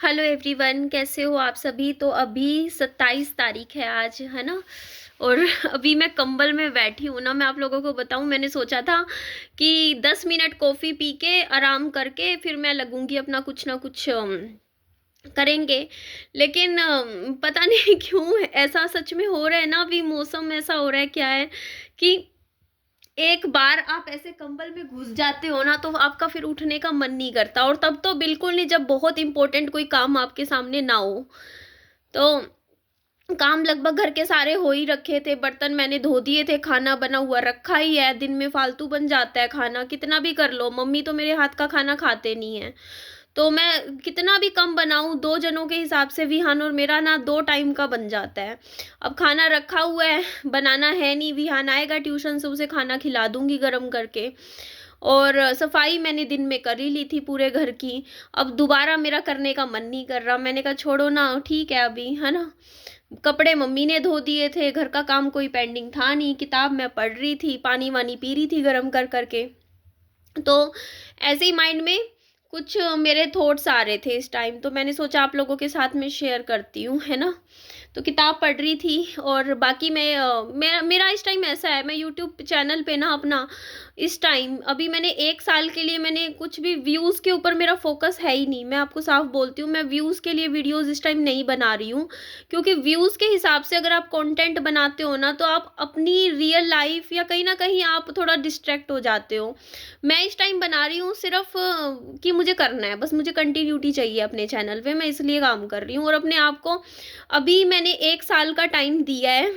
Hello everyone, कैसे हो आप सभी। तो अभी 27 तारीख है आज, है ना। और अभी मैं कंबल में बैठी हूँ ना। मैं आप लोगों को बताऊँ, मैंने सोचा था कि 10 मिनट कॉफ़ी पी के आराम करके फिर मैं लगूंगी अपना कुछ ना कुछ करेंगे। लेकिन पता नहीं क्यों ऐसा सच में हो रहा है ना। अभी मौसम ऐसा हो रहा है, क्या है कि एक बार आप ऐसे कंबल में घुस जाते हो ना, तो आपका फिर उठने का मन नहीं करता। और तब तो बिल्कुल नहीं, जब बहुत इंपॉर्टेंट कोई काम आपके सामने ना हो। तो काम लगभग घर के सारे हो ही रखे थे, बर्तन मैंने धो दिए थे, खाना बना हुआ रखा ही है। दिन में फालतू बन जाता है खाना, कितना भी कर लो। मम्मी तो मेरे हाथ का खाना खाते नहीं है, तो मैं कितना भी कम बनाऊं, 2 जनों के हिसाब से विहान और मेरा ना 2 टाइम का बन जाता है। अब खाना रखा हुआ है, बनाना है नहीं। विहान आएगा ट्यूशन से, उसे खाना खिला दूंगी गर्म करके। और सफाई मैंने दिन में कर ही ली थी पूरे घर की। अब दोबारा मेरा करने का मन नहीं कर रहा। मैंने कहा छोड़ो ना, ठीक है अभी, है ना। कपड़े मम्मी ने धो दिए थे, घर का काम कोई पेंडिंग था नहीं, किताब मैं पढ़ रही थी, पानी वानी पी रही थी गर्म कर करके। तो ऐसे ही माइंड में कुछ मेरे थॉट्स आ रहे थे इस टाइम, तो मैंने सोचा आप लोगों के साथ में शेयर करती हूँ, है ना। तो किताब पढ़ रही थी। और बाकी मेरा मेरा इस टाइम ऐसा है, मैं यूट्यूब चैनल पे ना अपना इस टाइम अभी मैंने 1 साल के लिए मैंने कुछ भी व्यूज़ के ऊपर मेरा फोकस है ही नहीं। मैं आपको साफ बोलती हूँ, मैं व्यूज़ के लिए वीडियोज़ इस टाइम नहीं बना रही हूँ। क्योंकि व्यूज़ के हिसाब से अगर आप कंटेंट बनाते हो ना, तो आप अपनी रियल लाइफ या कहीं ना कहीं आप थोड़ा डिस्ट्रैक्ट हो जाते हो। मैं इस टाइम बना रही हूँ सिर्फ कि मुझे करना है, बस मुझे कंटिन्यूटी चाहिए अपने चैनल पे, मैं इसलिए काम कर रही हूँ। और अपने आप को अभी मैंने 1 साल का टाइम दिया है।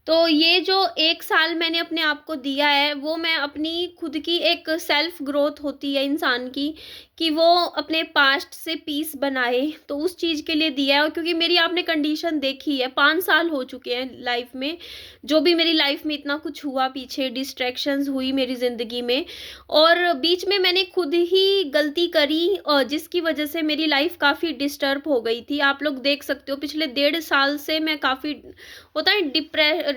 तो ये जो 1 साल मैंने अपने आप को दिया है, वो मैं अपनी खुद की एक सेल्फ ग्रोथ होती है इंसान की, कि वो अपने पास्ट से पीस बनाए, तो उस चीज़ के लिए दिया है। और क्योंकि मेरी आपने कंडीशन देखी है, 5 साल हो चुके हैं लाइफ में। जो भी मेरी लाइफ में इतना कुछ हुआ, पीछे डिस्ट्रैक्शंस हुई मेरी ज़िंदगी में, और बीच में मैंने खुद ही गलती करी, और जिसकी वजह से मेरी लाइफ काफ़ी डिस्टर्ब हो गई थी। आप लोग देख सकते हो, पिछले 1.5 साल से मैं काफ़ी, होता है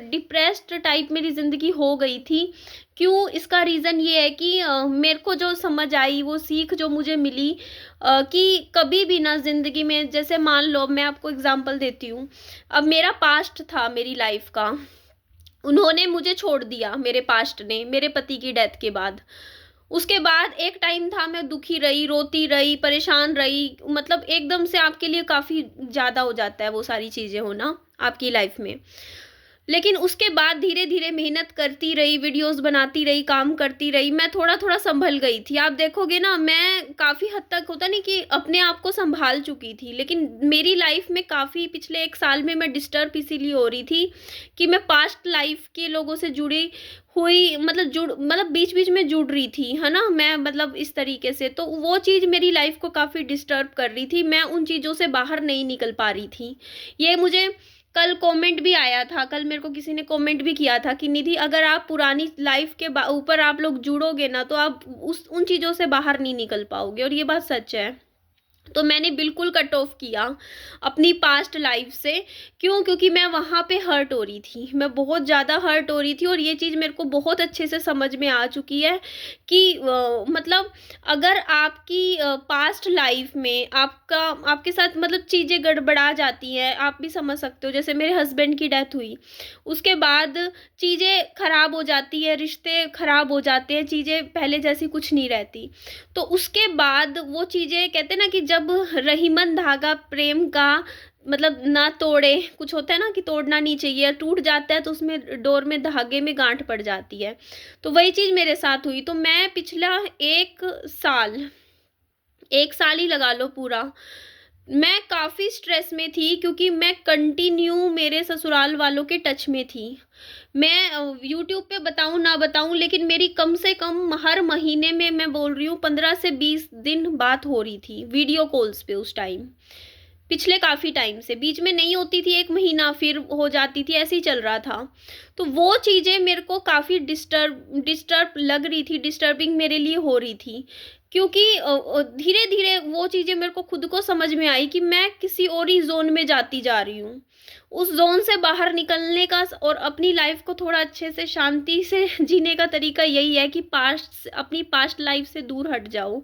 डिप्रेस्ड टाइप मेरी ज़िंदगी हो गई थी। क्यों? इसका रीज़न ये है कि मेरे को जो समझ आई, वो सीख जो मुझे मिली, कि कभी भी ना ज़िंदगी में, जैसे मान लो मैं आपको एग्ज़ाम्पल देती हूँ। अब मेरा पास्ट था मेरी लाइफ़ का, उन्होंने मुझे छोड़ दिया, मेरे पास्ट ने, मेरे पति की डेथ के बाद। उसके बाद एक टाइम था, मैं दुखी रही, रोती रही, परेशान रही। मतलब एकदम से आपके लिए काफ़ी ज़्यादा हो जाता है वो सारी चीज़ें होना आपकी लाइफ़ में। लेकिन उसके बाद धीरे-धीरे मेहनत करती रही, वीडियोज़ बनाती रही, काम करती रही, मैं थोड़ा-थोड़ा सँभल गई थी। आप देखोगे ना, मैं काफ़ी हद तक, होता नहीं कि अपने आप को सँभाल चुकी थी। लेकिन मेरी लाइफ़ में काफ़ी पिछले 1 साल में मैं डिस्टर्ब इसीलिए हो रही थी कि मैं पास्ट लाइफ़ के लोगों से जुड़ी हुई, मतलब बीच-बीच में जुड़ रही थी, है ना? मैं मतलब इस तरीके से, तो वो चीज़ मेरी लाइफ़ को काफ़ी डिस्टर्ब कर रही थी। मैं उन चीज़ों से बाहर नहीं निकल पा रही थी। ये मुझे कल कमेंट भी आया था, कल मेरे को किसी ने कमेंट भी किया था कि निधि, अगर आप पुरानी लाइफ के ऊपर आप लोग जुड़ोगे ना, तो आप उस उन चीज़ों से बाहर नहीं निकल पाओगे। और ये बात सच है। तो मैंने बिल्कुल कट ऑफ किया अपनी पास्ट लाइफ से। क्यों? क्योंकि मैं वहाँ पे हर्ट हो रही थी, मैं बहुत ज़्यादा हर्ट हो रही थी। और ये चीज़ मेरे को बहुत अच्छे से समझ में आ चुकी है कि मतलब अगर आपकी पास्ट लाइफ में आपका आपके साथ मतलब चीज़ें गड़बड़ा जाती हैं, आप भी समझ सकते हो। जैसे मेरे हस्बैंड की डेथ हुई, उसके बाद चीज़ें खराब हो जाती है, रिश्ते खराब हो जाते हैं, चीज़ें पहले जैसी कुछ नहीं रहती। तो उसके बाद वो चीज़ें, कहते हैं ना कि जब रहीमन धागा प्रेम का मतलब ना तोड़े, कुछ होता है ना कि तोड़ना नहीं चाहिए, टूट जाता है तो उसमें डोर में, धागे में गांठ पड़ जाती है। तो वही चीज़ मेरे साथ हुई। तो मैं पिछला 1 साल, 1 साल ही लगा लो पूरा, मैं काफ़ी स्ट्रेस में थी, क्योंकि मैं कंटिन्यू मेरे ससुराल वालों के टच में थी। मैं यूट्यूब पे बताऊँ ना बताऊँ, लेकिन मेरी कम से कम हर महीने में, मैं बोल रही हूँ, 15 से 20 दिन बात हो रही थी वीडियो कॉल्स पे उस टाइम। पिछले काफ़ी टाइम से, बीच में नहीं होती थी 1 महीना, फिर हो जाती थी, ऐसे ही चल रहा था। तो वो चीज़ें मेरे को काफ़ी डिस्टर्ब लग रही थी, डिस्टर्बिंग मेरे लिए हो रही थी। क्योंकि धीरे-धीरे वो चीज़ें मेरे को खुद को समझ में आई कि मैं किसी और ही ज़ोन में जाती जा रही हूँ। उस ज़ोन से बाहर निकलने का और अपनी लाइफ़ को थोड़ा अच्छे से शांति से जीने का तरीका यही है कि अपनी पास्ट लाइफ़ से दूर हट जाओ।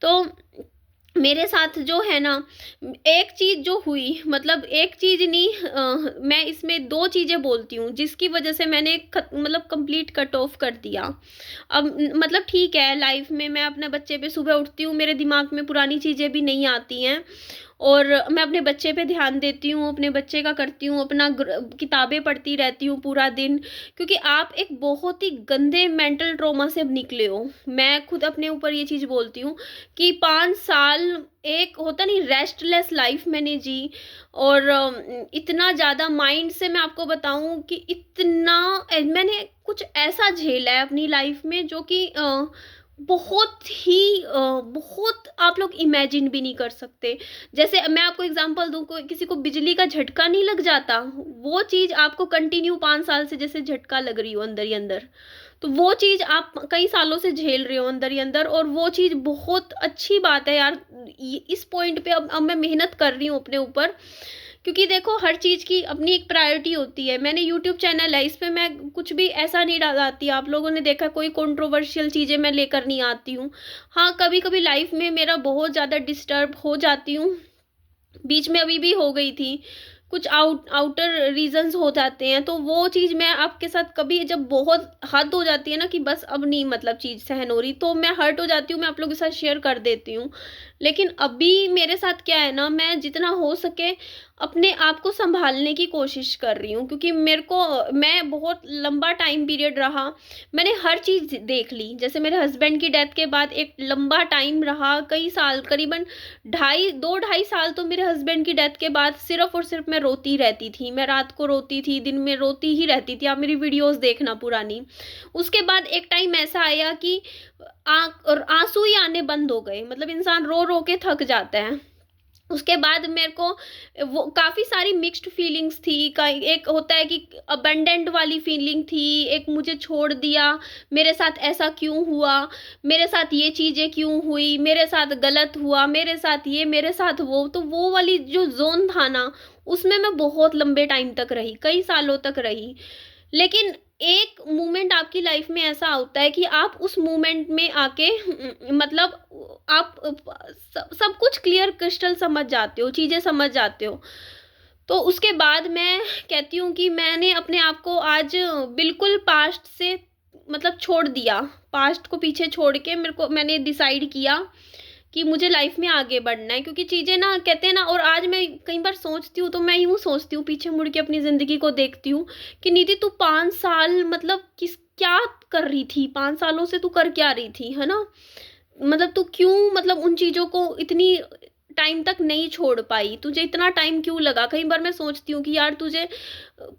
तो मेरे साथ जो है ना, एक चीज़ जो हुई, मतलब एक चीज़ नहीं, मैं इसमें 2 चीज़ें बोलती हूँ जिसकी वज़ह से मैंने मतलब कंप्लीट कट ऑफ कर दिया। अब मतलब ठीक है, लाइफ़ में मैं अपने बच्चे पे सुबह उठती हूँ, मेरे दिमाग में पुरानी चीज़ें भी नहीं आती हैं और मैं अपने बच्चे पे ध्यान देती हूँ, अपने बच्चे का करती हूँ, अपना किताबें पढ़ती रहती हूँ पूरा दिन, क्योंकि आप एक बहुत ही गंदे मेंटल ट्रॉमा से अब निकले हो। मैं खुद अपने ऊपर ये चीज़ बोलती हूँ कि 5 साल एक होता नहीं रेस्टलेस लाइफ मैंने जी, और इतना ज़्यादा माइंड से मैं आपको बताऊँ कि इतना मैंने कुछ ऐसा झेला है अपनी लाइफ में जो कि बहुत ही बहुत आप लोग इमेजिन भी नहीं कर सकते। जैसे मैं आपको एग्ज़ाम्पल दूँ, कोई किसी को बिजली का झटका नहीं लग जाता, वो चीज़ आपको कंटिन्यू 5 साल से जैसे झटका लग रही हो अंदर ही अंदर। तो वो चीज़ आप कई सालों से झेल रहे हो अंदर ही अंदर, और वो चीज़ बहुत अच्छी बात है यार। इस पॉइंट पे अब मैं मेहनत कर रही हूँ अपने ऊपर, क्योंकि देखो हर चीज़ की अपनी एक प्रायोरिटी होती है। मैंने यूट्यूब चैनल है, इस पे मैं कुछ भी ऐसा नहीं डालती, आप लोगों ने देखा कोई कंट्रोवर्शियल चीज़ें मैं लेकर नहीं आती हूँ। हाँ, कभी कभी लाइफ में मेरा बहुत ज़्यादा डिस्टर्ब हो जाती हूँ, बीच में अभी भी हो गई थी। कुछ आउटर रीज़न्स हो जाते हैं, तो वो चीज़ मैं आपके साथ कभी जब बहुत हद हो जाती है ना कि बस अब नहीं, मतलब चीज़ सहन हो रही, तो मैं हर्ट हो जाती हूँ, मैं आप लोगों के साथ शेयर कर देती हूँ। लेकिन अभी मेरे साथ क्या है ना, मैं जितना हो सके अपने आप को सँभालने की कोशिश कर रही हूँ, क्योंकि मैं बहुत लंबा टाइम पीरियड रहा, मैंने हर चीज़ देख ली। जैसे मेरे हस्बैंड की डेथ के बाद एक लंबा टाइम रहा, कई साल, करीबन 2 ढाई साल तो मेरे हस्बैंड की डेथ के बाद सिर्फ़ और सिर्फ़ मैं रोती रहती थी। मैं रात को रोती थी, दिन में रोती ही रहती थी, आप मेरी वीडियोज़ देखना पुरानी। उसके बाद एक टाइम ऐसा आया कि आँसू ही आने बंद हो गए, मतलब इंसान रो-रो के थक जाता है। उसके बाद मेरे को वो काफ़ी सारी मिक्स्ड फीलिंग्स थी। कई एक होता है कि अबैंडन्ड वाली फीलिंग थी, एक मुझे छोड़ दिया, मेरे साथ ऐसा क्यों हुआ? मेरे साथ ये चीज़ें क्यों हुई? मेरे साथ गलत हुआ, मेरे साथ ये, मेरे साथ वो। तो वो वाली जो ज़ोन था ना, उसमें मैं बहुत लंबे टाइम तक रही, कई सालों तक रही। लेकिन एक मोमेंट आपकी लाइफ में ऐसा होता है कि आप उस मोमेंट में आके मतलब आप सब कुछ क्लियर क्रिस्टल समझ जाते हो, चीज़ें समझ जाते हो। तो उसके बाद मैं कहती हूँ कि मैंने अपने आप को आज बिल्कुल पास्ट से मतलब छोड़ दिया। पास्ट को पीछे छोड़ के मैंने डिसाइड किया कि मुझे लाइफ में आगे बढ़ना है, क्योंकि चीज़ें ना कहते हैं ना, और आज मैं कई बार सोचती हूँ तो मैं यूँ सोचती हूँ, पीछे मुड़ के अपनी ज़िंदगी को देखती हूँ कि निधि तू 5 साल मतलब क्या कर रही थी? 5 सालों से तू कर क्या रही थी, है ना? मतलब तू क्यों, मतलब उन चीज़ों को इतनी टाइम तक नहीं छोड़ पाई? तुझे इतना टाइम क्यों लगा? कई बार मैं सोचती हूँ कि यार तुझे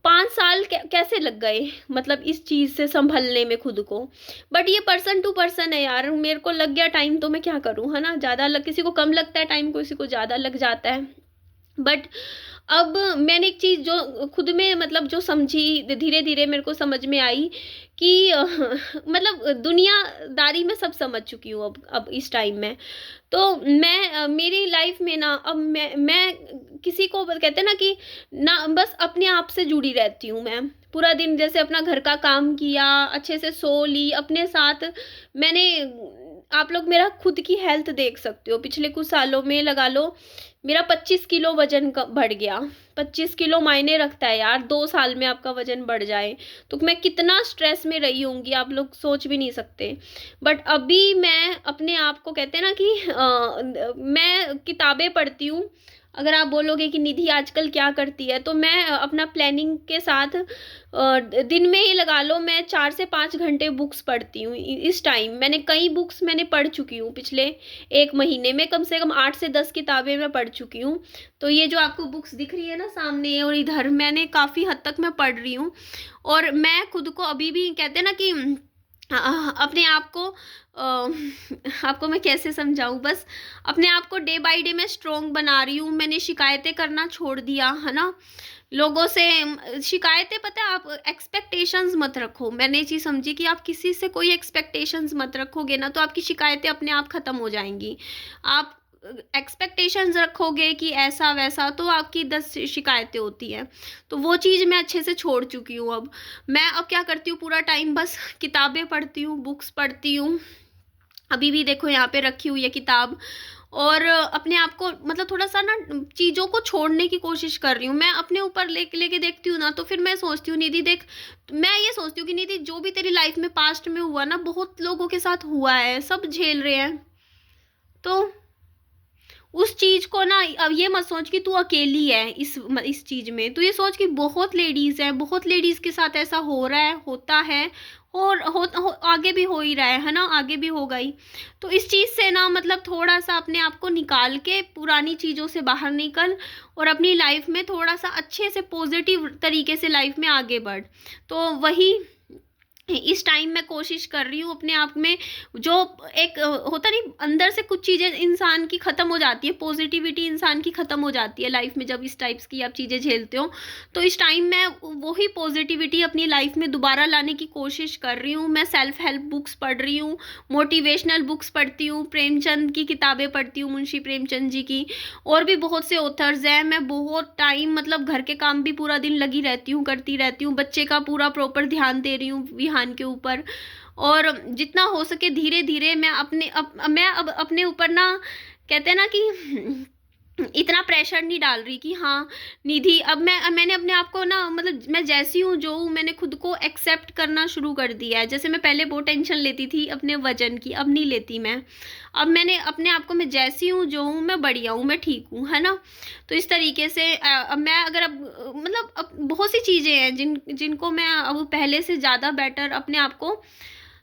5 साल कैसे लग गए, मतलब इस चीज़ से सँभलने में खुद को। बट ये पर्सन टू पर्सन है यार, मेरे को लग गया टाइम तो मैं क्या करूँ, है ना? किसी को कम लगता है टाइम, किसी को ज़्यादा लग जाता है। बट अब मैंने एक चीज़ जो खुद में मतलब जो समझी, धीरे-धीरे मेरे को समझ में आई कि मतलब दुनियादारी में सब समझ चुकी हूँ अब इस टाइम में। तो मेरी लाइफ़ में ना अब मैं किसी को कहते हैं ना कि ना बस अपने आप से जुड़ी रहती हूँ मैं। पूरा दिन जैसे अपना घर का काम किया, अच्छे से सो ली, अपने साथ मैंने आप लोग मेरा खुद की हेल्थ देख सकते हो। पिछले कुछ सालों में लगा लो मेरा 25 किलो वज़न बढ़ गया। 25 किलो मायने रखता है यार, 2 साल में आपका वज़न बढ़ जाए, तो मैं कितना स्ट्रेस में रही होंगी आप लोग सोच भी नहीं सकते। बट अभी मैं अपने आप को कहते हैं ना कि मैं किताबें पढ़ती हूँ। अगर आप बोलोगे कि निधि आजकल क्या करती है? तो मैं अपना प्लानिंग के साथ दिन में ही लगा लो मैं 4 से 5 घंटे बुक्स पढ़ती हूँ। इ इस टाइम मैंने कई बुक्स मैंने पढ़ चुकी हूँ, पिछले 1 महीने में कम से कम 8 से 10 किताबें मैं पढ़ चुकी हूँ। तो ये जो आपको बुक्स दिख रही है ना सामने और इधर, मैंने काफ़ी हद तक मैं पढ़ रही हूँ, और मैं खुद को अभी भी कहते हैं ना कि अपने आप को आपको मैं कैसे समझाऊँ, बस अपने आप को डे बाय डे मैं स्ट्रॉन्ग बना रही हूँ। मैंने शिकायतें करना छोड़ दिया, है ना? लोगों से शिकायतें, पता है, आप एक्सपेक्टेशंस मत रखो। मैंने ये चीज़ समझी कि आप किसी से कोई एक्सपेक्टेशंस मत रखोगे ना, तो आपकी शिकायतें अपने आप खत्म हो जाएँगी। आप एक्सपेक्टेशंस रखोगे कि ऐसा-वैसा, तो आपकी 10 शिकायतें होती हैं। तो वो चीज़ मैं अच्छे से छोड़ चुकी हूँ अब। मैं अब क्या करती हूँ, पूरा टाइम बस किताबें पढ़ती हूँ, बुक्स पढ़ती हूँ। अभी भी देखो यहाँ पे रखी हुई है किताब, और अपने आप को मतलब थोड़ा-सा ना चीज़ों को छोड़ने की कोशिश कर रही हूँ। मैं अपने ऊपर लेके देखती हूँ ना, तो फिर मैं सोचती हूँ, निधि देख, मैं ये सोचती हूँ कि निधि, जो भी तेरी लाइफ़ में पास्ट में हुआ ना, बहुत लोगों के साथ हुआ है, सब झेल रहे हैं। तो उस चीज़ को ना, अब ये मत सोच कि तू अकेली है इस चीज़ में। तू ये सोच कि बहुत लेडीज़ हैं, बहुत लेडीज़ के साथ ऐसा हो रहा है, होता है, और आगे भी हो ही रहा है ना? आगे भी होगा ही। तो इस चीज़ से ना, मतलब थोड़ा-सा अपने आप को निकाल के पुरानी चीज़ों से बाहर निकल, और अपनी लाइफ़ में थोड़ा-सा अच्छे से पॉज़िटिव तरीके से लाइफ़ में आगे बढ़। तो वही इस टाइम मैं कोशिश कर रही हूँ अपने आप में, जो एक होता नहीं, अंदर से कुछ चीज़ें इंसान की ख़त्म हो जाती है, पॉजिटिविटी इंसान की ख़त्म हो जाती है लाइफ में, जब इस टाइप्स की आप चीज़ें झेलते हो। तो इस टाइम मैं वही पॉजिटिविटी अपनी लाइफ में दोबारा लाने की कोशिश कर रही हूँ। मैं सेल्फ हेल्प बुक्स पढ़ रही हूँ, मोटिवेशनल बुक्स पढ़ती हूँ, प्रेमचंद की किताबें पढ़ती हूँ, मुंशी प्रेमचंद जी की, और भी बहुत से ऑथर्स हैं। मैं बहुत टाइम, मतलब घर के काम भी पूरा दिन लगी रहती हूँ, करती रहती हूँ, बच्चे का पूरा प्रॉपर ध्यान दे रही हूँ, विहान के ऊपर। और जितना हो सके धीरे-धीरे मैं अब अपने ऊपर ना, कहते हैं ना कि इतना प्रेशर नहीं डाल रही कि हाँ, निधि, अब मैंने अपने आप को ना, मतलब मैं जैसी हूँ, जो हूँ, मैंने खुद को एक्सेप्ट करना शुरू कर दिया है। जैसे मैं पहले बहुत टेंशन लेती थी अपने वज़न की, अब नहीं लेती मैं। अब मैंने अपने आप को, मैं जैसी हूँ, जो हूँ, मैं बढ़िया हूँ, मैं ठीक हूँ, है ना? तो इस तरीके से अब मैं अगर अब मतलब अब बहुत सी चीज़ें हैं जिनको मैं अब पहले से ज़्यादा बेटर अपने आप को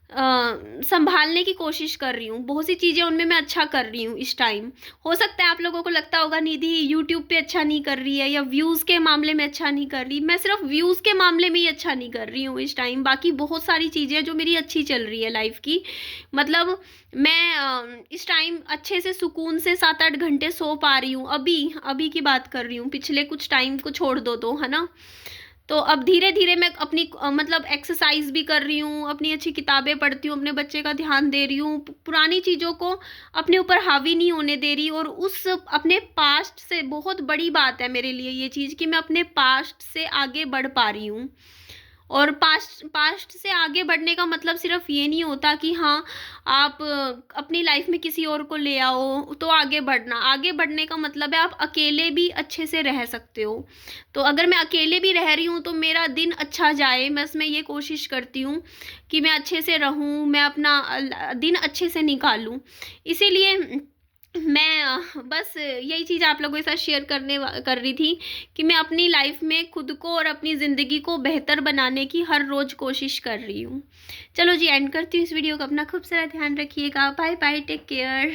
सँभालने की कोशिश कर रही हूँ। बहुत सी चीज़ें उनमें मैं अच्छा कर रही हूँ इस टाइम। हो सकता है आप लोगों को लगता होगा, निधि यूट्यूब पे अच्छा नहीं कर रही है, या व्यूज़ के मामले में अच्छा नहीं कर रही। मैं सिर्फ़ व्यूज़ के मामले में ही अच्छा नहीं कर रही हूँ इस टाइम। बाकी बहुत सारी चीज़ें हैं जो मेरी अच्छी चल रही है लाइफ़ की। मतलब मैं इस टाइम अच्छे से सुकून से 7-8 घंटे सो पा रही हूँ। अभी की बात कर रही हूँ, पिछले कुछ टाइम को छोड़ दो तो, है ना? तो अब धीरे-धीरे मैं अपनी मतलब एक्सरसाइज़ भी कर रही हूँ, अपनी अच्छी किताबें पढ़ती हूँ, अपने बच्चे का ध्यान दे रही हूँ, पुरानी चीज़ों को अपने ऊपर हावी नहीं होने दे रही, और उस अपने पास्ट से, बहुत बड़ी बात है मेरे लिए ये चीज़ कि मैं अपने पास्ट से आगे बढ़ पा रही हूँ। और पास्ट पास्ट से आगे बढ़ने का मतलब सिर्फ़ ये नहीं होता कि हाँ, आप अपनी लाइफ़ में किसी और को ले आओ, तो आगे बढ़ना। आगे बढ़ने का मतलब है आप अकेले भी अच्छे से रह सकते हो। तो अगर मैं अकेले भी रह रही हूँ, तो मेरा दिन अच्छा जाए, बस मैं ये कोशिश करती हूँ कि मैं अच्छे से रहूँ, मैं अपना दिन अच्छे से निकालूँ। इसीलिए मैं बस यही चीज़ आप लोगों के साथ शेयर कर रही थी कि मैं अपनी लाइफ में खुद को और अपनी ज़िंदगी को बेहतर बनाने की हर रोज़ कोशिश कर रही हूँ। चलो जी, एंड करती हूँ इस वीडियो को। अपना खूब सारा ध्यान रखिएगा। Bye bye, take care.